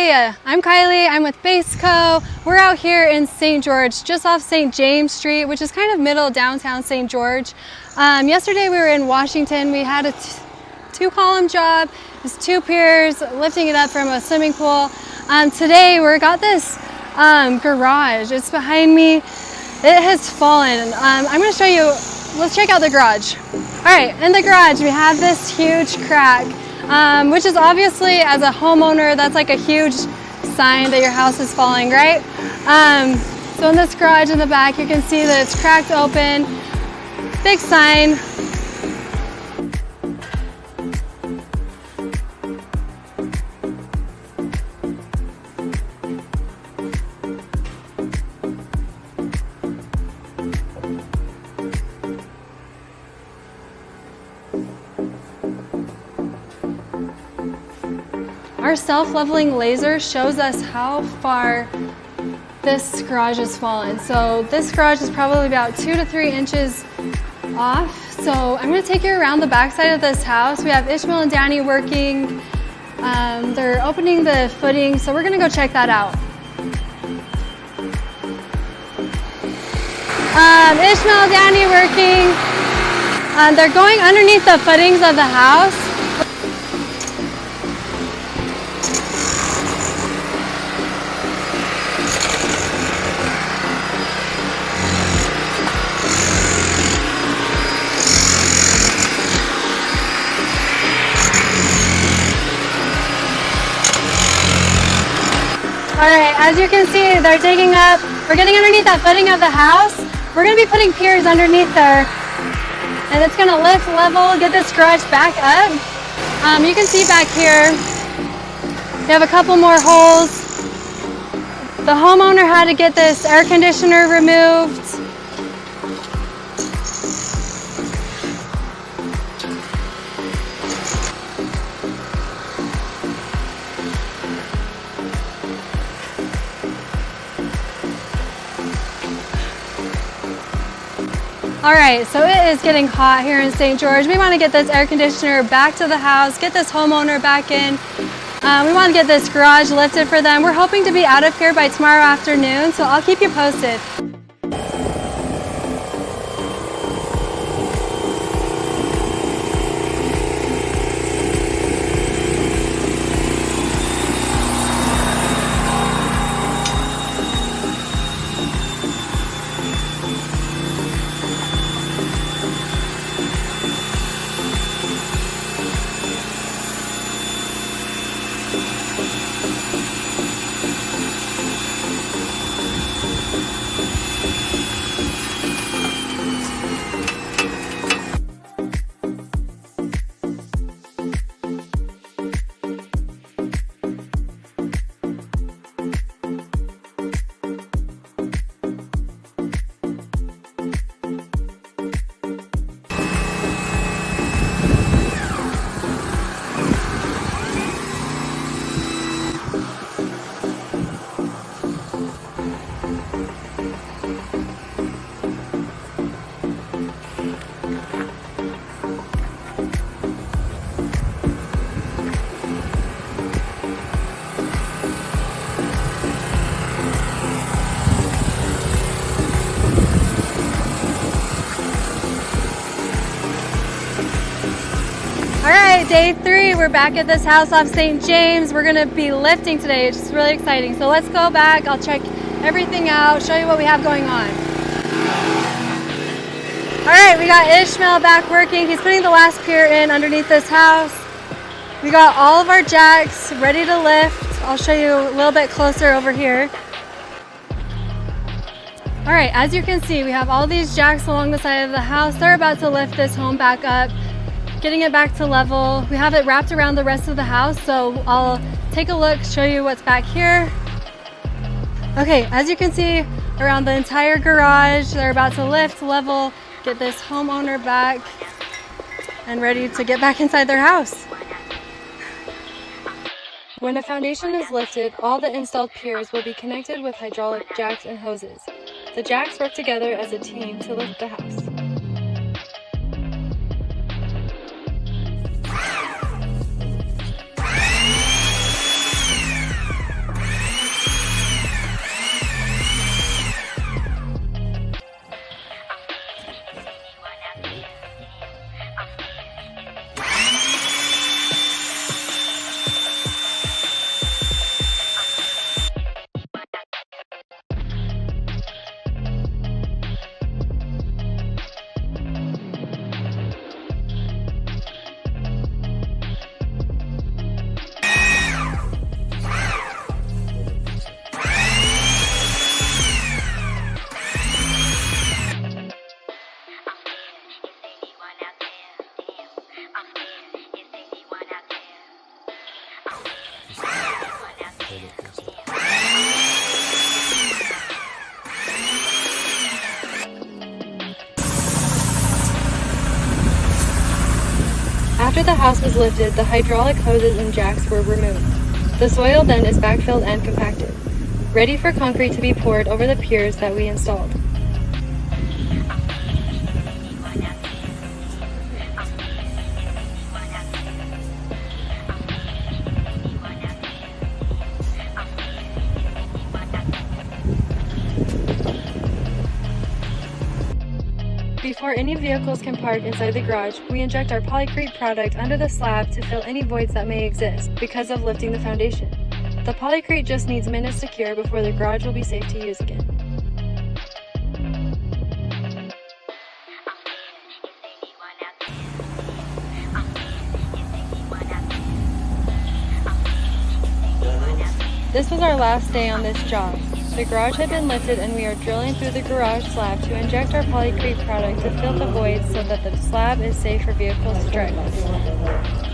Hey, I'm Kylie. I'm with Base Co. We're out here in St. George, just off St. James Street, which is kind of middle downtown St. George. Yesterday we were in Washington. We had a two-column job. It's 2 piers, lifting it up from a swimming pool. Today we got this garage. It's behind me. It has fallen. I'm going to show you. Let's check out the garage. All right, in the garage we have this huge crack. Which is obviously, as a homeowner, that's like a huge sign that your house is falling, right? So in this garage in the back, you can see that it's cracked open. Big sign. Our self-leveling laser shows us how far this garage has fallen. So this garage is probably about 2 to 3 inches off. So I'm going to take you around the backside of this house. We have Ishmael and Danny working. They're opening the footing, so we're going to go check that out. Ishmael and Danny working. They're going underneath the footings of the house. All right, as you can see, they're digging up. We're getting underneath that footing of the house. We're gonna be putting piers underneath there, and it's gonna lift, level, get this garage back up. You can see back here, we have a couple more holes. The homeowner had to get this air conditioner removed. All right, so it is getting hot here in St. George. We want to get this air conditioner back to the house, get this homeowner back in. We want to get this garage lifted for them. We're hoping to be out of here by tomorrow afternoon, so I'll keep you posted. All right, day 3, we're back at this house off St. James. We're gonna be lifting today, which is really exciting. So let's go back, I'll check everything out, show you what we have going on. All right, we got Ishmael back working. He's putting the last pier in underneath this house. We got all of our jacks ready to lift. I'll show you a little bit closer over here. All right, as you can see, we have all these jacks along the side of the house. They're about to lift this home back up, getting it back to level. We have it wrapped around the rest of the house, so I'll take a look, show you what's back here. Okay, as you can see, around the entire garage, they're about to lift, level, get this homeowner back and ready to get back inside their house. When a foundation is lifted, all the installed piers will be connected with hydraulic jacks and hoses. The jacks work together as a team to lift the house. After the house was lifted, the hydraulic hoses and jacks were removed. The soil then is backfilled and compacted, ready for concrete to be poured over the piers that we installed. Before any vehicles can park inside the garage, we inject our polycrete product under the slab to fill any voids that may exist because of lifting the foundation. The polycrete just needs minutes to cure before the garage will be safe to use again. This was our last day on this job. The garage had been lifted and we are drilling through the garage slab to inject our polycrete product to fill the voids so that the slab is safe for vehicles to drive on.